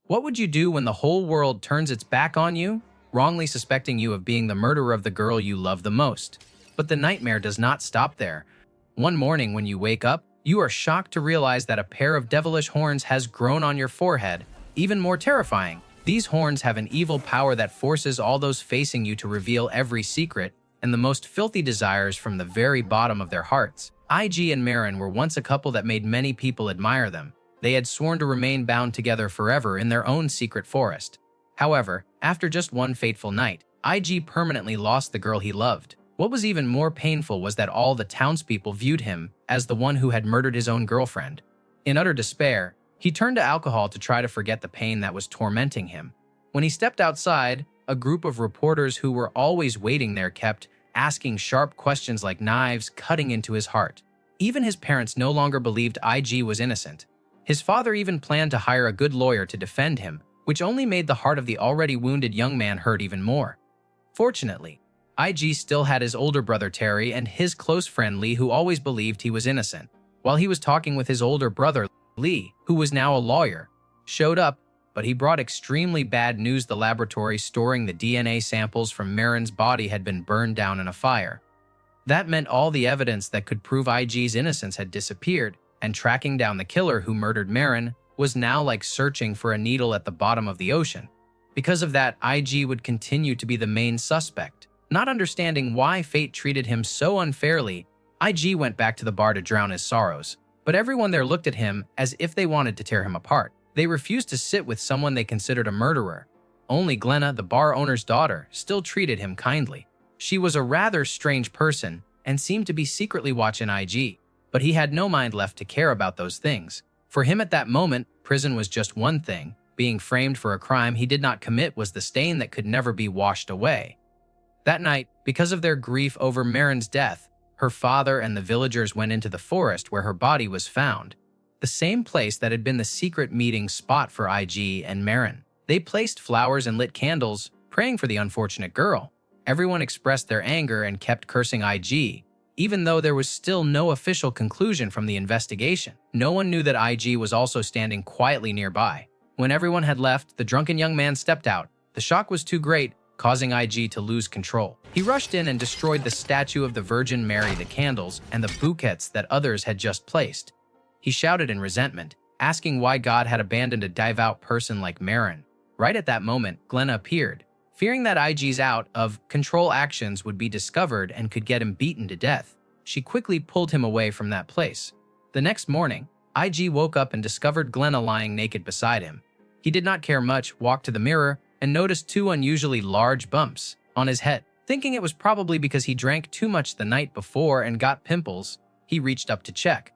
What would you do when the whole world turns its back on you, wrongly suspecting you of being the murderer of the girl you love the most? But the nightmare does not stop there. One morning when you wake up, you are shocked to realize that a pair of devilish horns has grown on your forehead. Even more terrifying, these horns have an evil power that forces all those facing you to reveal every secret and the most filthy desires from the very bottom of their hearts. IG and Marin were once a couple that made many people admire them. They had sworn to remain bound together forever in their own secret forest. However, after just one fateful night, IG permanently lost the girl he loved. What was even more painful was that all the townspeople viewed him as the one who had murdered his own girlfriend. In utter despair, he turned to alcohol to try to forget the pain that was tormenting him. When he stepped outside, a group of reporters who were always waiting there kept asking sharp questions like knives cutting into his heart. Even his parents no longer believed IG was innocent. His father even planned to hire a good lawyer to defend him, which only made the heart of the already wounded young man hurt even more. Fortunately, IG still had his older brother Terry and his close friend Lee, who always believed he was innocent. While he was talking with his older brother, Lee, who was now a lawyer, showed up, but he brought extremely bad news. The laboratory storing the DNA samples from Marin's body had been burned down in a fire. That meant all the evidence that could prove IG's innocence had disappeared, and tracking down the killer who murdered Marin was now like searching for a needle at the bottom of the ocean. Because of that, IG would continue to be the main suspect. Not understanding why fate treated him so unfairly, IG went back to the bar to drown his sorrows. But everyone there looked at him as if they wanted to tear him apart. They refused to sit with someone they considered a murderer. Only Glenna, the bar owner's daughter, still treated him kindly. She was a rather strange person and seemed to be secretly watching IG, but he had no mind left to care about those things. For him at that moment, prison was just one thing. Being framed for a crime he did not commit was the stain that could never be washed away. That night, because of their grief over Marin's death, her father and the villagers went into the forest where her body was found, the same place that had been the secret meeting spot for IG and Marin. They placed flowers and lit candles, praying for the unfortunate girl. Everyone expressed their anger and kept cursing IG, even though there was still no official conclusion from the investigation. No one knew that IG was also standing quietly nearby. When everyone had left, the drunken young man stepped out. The shock was too great, causing IG to lose control. He rushed in and destroyed the statue of the Virgin Mary, the candles, and the bouquets that others had just placed. He shouted in resentment, asking why God had abandoned a devout person like Marin. Right at that moment, Glenna appeared. Fearing that IG's out of control actions would be discovered and could get him beaten to death, she quickly pulled him away from that place. The next morning, IG woke up and discovered Glenna lying naked beside him. He did not care much, walked to the mirror, and noticed two unusually large bumps on his head. Thinking it was probably because he drank too much the night before and got pimples, he reached up to check.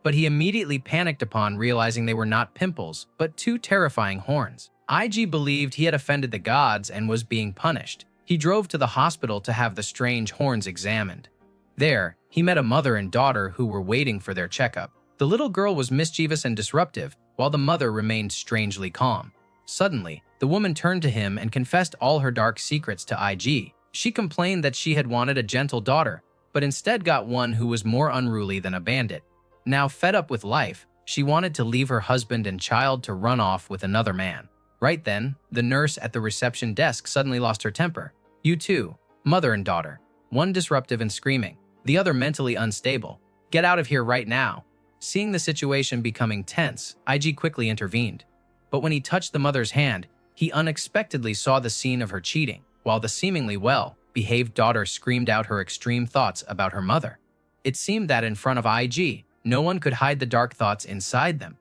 But he immediately panicked upon realizing they were not pimples, but two terrifying horns. IG believed he had offended the gods and was being punished. He drove to the hospital to have the strange horns examined. There, he met a mother and daughter who were waiting for their checkup. The little girl was mischievous and disruptive, while the mother remained strangely calm. Suddenly, the woman turned to him and confessed all her dark secrets to IG. She complained that she had wanted a gentle daughter, but instead got one who was more unruly than a bandit. Now fed up with life, she wanted to leave her husband and child to run off with another man. Right then, the nurse at the reception desk suddenly lost her temper. You two, mother and daughter, one disruptive and screaming, the other mentally unstable. Get out of here right now. Seeing the situation becoming tense, IG quickly intervened. But when he touched the mother's hand, he unexpectedly saw the scene of her cheating, while the seemingly well-behaved daughter screamed out her extreme thoughts about her mother. It seemed that in front of IG, no one could hide the dark thoughts inside them.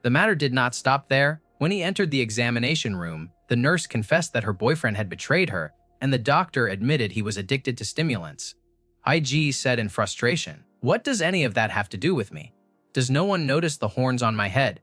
The matter did not stop there. When he entered the examination room, the nurse confessed that her boyfriend had betrayed her, and the doctor admitted he was addicted to stimulants. IG said in frustration, "What does any of that have to do with me? Does no one notice the horns on my head?"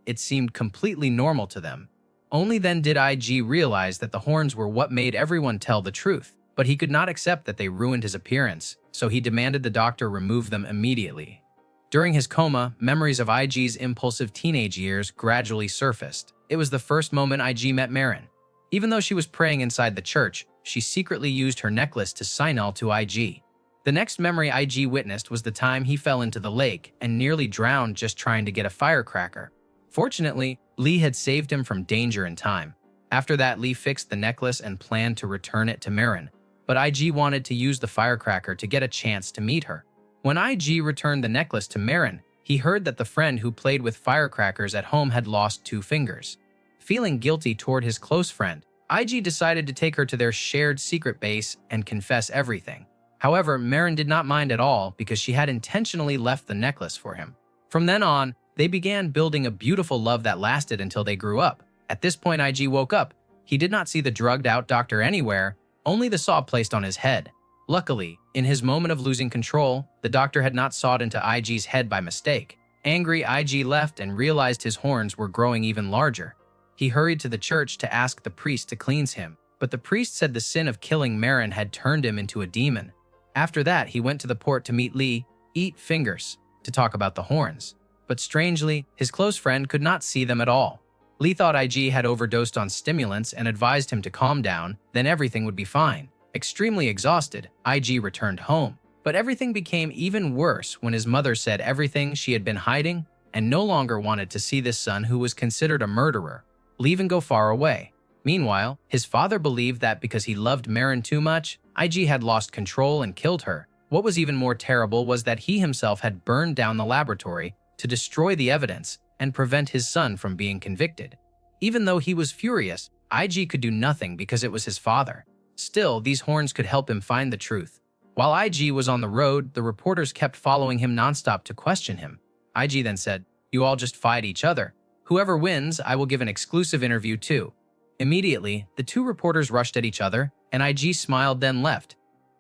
It seemed completely normal to them. Only then did IG realize that the horns were what made everyone tell the truth, but he could not accept that they ruined his appearance, so he demanded the doctor remove them immediately. During his coma, memories of IG's impulsive teenage years gradually surfaced. It was the first moment IG met Marin. Even though she was praying inside the church, she secretly used her necklace to signal to IG. The next memory IG witnessed was the time he fell into the lake and nearly drowned just trying to get a firecracker. Fortunately, Lee had saved him from danger in time. After that, Lee fixed the necklace and planned to return it to Marin, but IG wanted to use the firecracker to get a chance to meet her. When IG returned the necklace to Marin, he heard that the friend who played with firecrackers at home had lost 2 fingers. Feeling guilty toward his close friend, IG decided to take her to their shared secret base and confess everything. However, Marin did not mind at all because she had intentionally left the necklace for him. From then on, they began building a beautiful love that lasted until they grew up. At this point, IG woke up. He did not see the drugged-out doctor anywhere, only the saw placed on his head. Luckily, in his moment of losing control, the doctor had not sawed into IG's head by mistake. Angry, IG left and realized his horns were growing even larger. He hurried to the church to ask the priest to cleanse him, but the priest said the sin of killing Marin had turned him into a demon. After that, he went to the port to meet Lee, Eat Fingers, to talk about the horns. But strangely, his close friend could not see them at all. Lee thought IG had overdosed on stimulants and advised him to calm down, then everything would be fine. Extremely exhausted, IG returned home. But everything became even worse when his mother said everything she had been hiding and no longer wanted to see this son who was considered a murderer leave and go far away. Meanwhile, his father believed that because he loved Marin too much, IG had lost control and killed her. What was even more terrible was that he himself had burned down the laboratory to destroy the evidence and prevent his son from being convicted. Even though he was furious, IG could do nothing because it was his father. Still, these horns could help him find the truth. While IG was on the road, the reporters kept following him nonstop to question him. IG then said, "You all just fight each other. Whoever wins, I will give an exclusive interview too." Immediately, the 2 reporters rushed at each other, and IG smiled then left.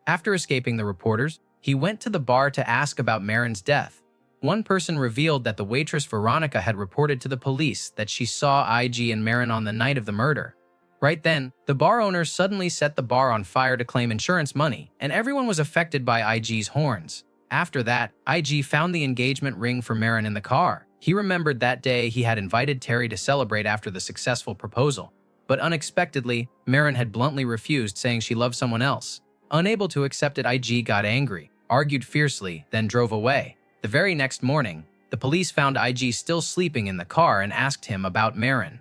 After escaping the reporters, he went to the bar to ask about Marin's death. One person revealed that the waitress Veronica had reported to the police that she saw IG and Marin on the night of the murder. Right then, the bar owner suddenly set the bar on fire to claim insurance money, and everyone was affected by IG's horns. After that, IG found the engagement ring for Marin in the car. He remembered that day he had invited Terry to celebrate after the successful proposal. But unexpectedly, Marin had bluntly refused, saying she loved someone else. Unable to accept it, IG got angry, argued fiercely, then drove away. The very next morning, the police found IG still sleeping in the car and asked him about Marin.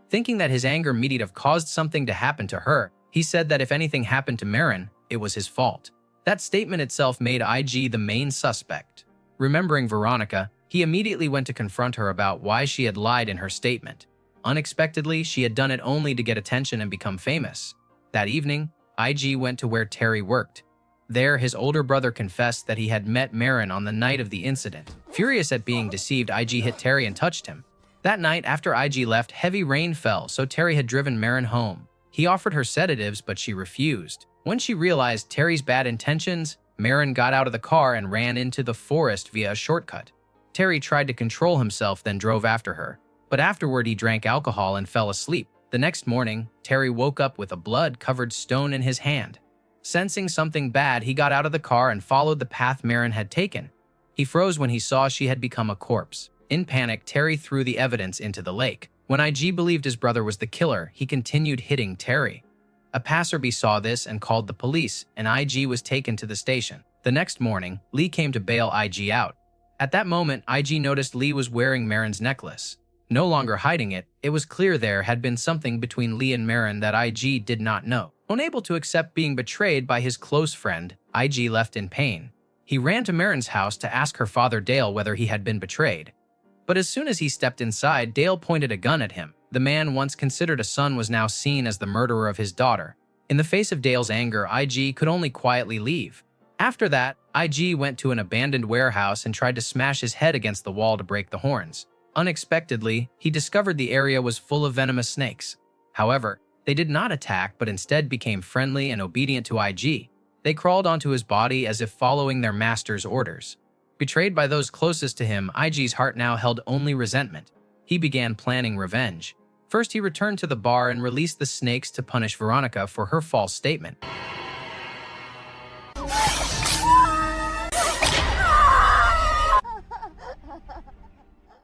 Thinking that his anger might have caused something to happen to her, he said that if anything happened to Marin, it was his fault. That statement itself made IG the main suspect. Remembering Veronica, he immediately went to confront her about why she had lied in her statement. Unexpectedly, she had done it only to get attention and become famous. That evening, IG went to where Terry worked. There, his older brother confessed that he had met Marin on the night of the incident. Furious at being deceived, IG hit Terry and touched him. That night, after IG left, heavy rain fell, so Terry had driven Marin home. He offered her sedatives, but she refused. When she realized Terry's bad intentions, Marin got out of the car and ran into the forest via a shortcut. Terry tried to control himself, then drove after her. But afterward, he drank alcohol and fell asleep. The next morning, Terry woke up with a blood-covered stone in his hand. Sensing something bad, he got out of the car and followed the path Marin had taken. He froze when he saw she had become a corpse. In panic, Terry threw the evidence into the lake. When IG believed his brother was the killer, he continued hitting Terry. A passerby saw this and called the police, and IG was taken to the station. The next morning, Lee came to bail IG out. At that moment, IG noticed Lee was wearing Marin's necklace. No longer hiding it, it was clear there had been something between Lee and Marin that IG did not know. Unable to accept being betrayed by his close friend, IG left in pain. He ran to Marin's house to ask her father Dale whether he had been betrayed. But as soon as he stepped inside, Dale pointed a gun at him. The man once considered a son was now seen as the murderer of his daughter. In the face of Dale's anger, IG could only quietly leave. After that, IG went to an abandoned warehouse and tried to smash his head against the wall to break the horns. Unexpectedly, he discovered the area was full of venomous snakes. However, they did not attack but instead became friendly and obedient to IG. They crawled onto his body as if following their master's orders. Betrayed by those closest to him, IG's heart now held only resentment. He began planning revenge. First, he returned to the bar and released the snakes to punish Veronica for her false statement.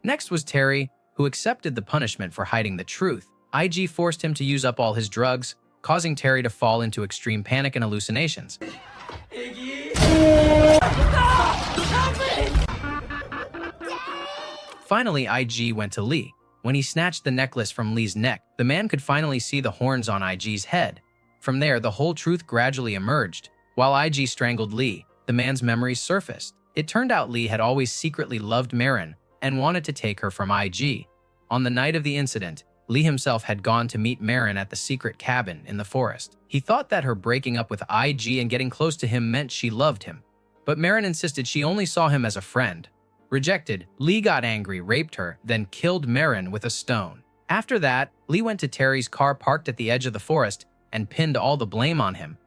Next was Terry, who accepted the punishment for hiding the truth. IG forced him to use up all his drugs, causing Terry to fall into extreme panic and hallucinations. Finally, IG went to Lee. When he snatched the necklace from Lee's neck, the man could finally see the horns on IG's head. From there, the whole truth gradually emerged. While IG strangled Lee, the man's memories surfaced. It turned out Lee had always secretly loved Marin and wanted to take her from IG. On the night of the incident, Lee himself had gone to meet Marin at the secret cabin in the forest. He thought that her breaking up with IG and getting close to him meant she loved him. But Marin insisted she only saw him as a friend. Rejected, Lee got angry, raped her, then killed Marin with a stone. After that, Lee went to Terry's car parked at the edge of the forest and pinned all the blame on him.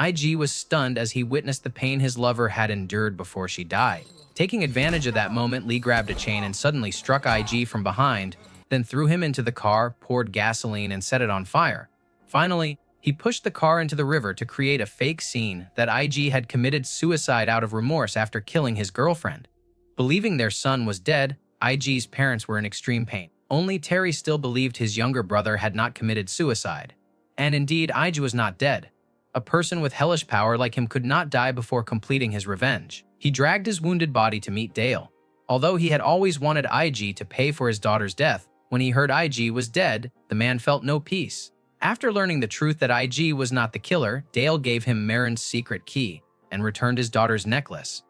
IG was stunned as he witnessed the pain his lover had endured before she died. Taking advantage of that moment, Lee grabbed a chain and suddenly struck IG from behind, then threw him into the car, poured gasoline, and set it on fire. Finally, he pushed the car into the river to create a fake scene that IG had committed suicide out of remorse after killing his girlfriend. Believing their son was dead, IG's parents were in extreme pain. Only Terry still believed his younger brother had not committed suicide. And indeed, IG was not dead. A person with hellish power like him could not die before completing his revenge. He dragged his wounded body to meet Dale. Although he had always wanted IG to pay for his daughter's death, when he heard IG was dead, the man felt no peace. After learning the truth that IG was not the killer, Dale gave him Marin's secret key and returned his daughter's necklace.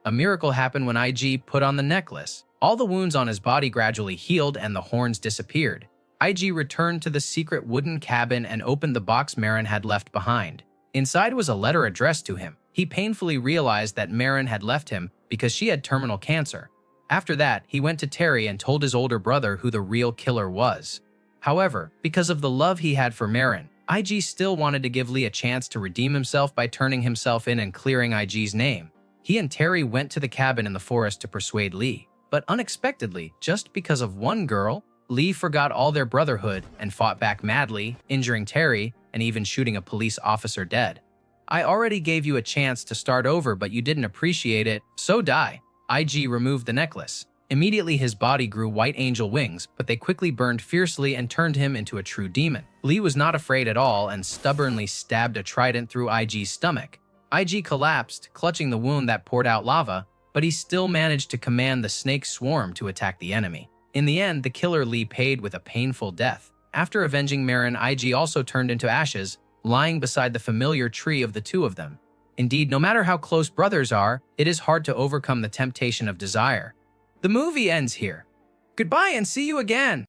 A miracle happened when IG put on the necklace. All the wounds on his body gradually healed and the horns disappeared. IG returned to the secret wooden cabin and opened the box Marin had left behind. Inside was a letter addressed to him. He painfully realized that Marin had left him because she had terminal cancer. After that, he went to Terry and told his older brother who the real killer was. However, because of the love he had for Marin, IG still wanted to give Lee a chance to redeem himself by turning himself in and clearing IG's name. He and Terry went to the cabin in the forest to persuade Lee. But unexpectedly, just because of one girl, Lee forgot all their brotherhood and fought back madly, injuring Terry and even shooting a police officer dead. I already gave you a chance to start over, but you didn't appreciate it, so die. IG removed the necklace. Immediately his body grew white angel wings, but they quickly burned fiercely and turned him into a true demon. Lee was not afraid at all and stubbornly stabbed a trident through IG's stomach. IG collapsed, clutching the wound that poured out lava, but he still managed to command the snake swarm to attack the enemy. In the end, the killer Lee paid with a painful death. After avenging Marin, IG also turned into ashes, lying beside the familiar tree of the two of them. Indeed, no matter how close brothers are, it is hard to overcome the temptation of desire. The movie ends here. Goodbye and see you again!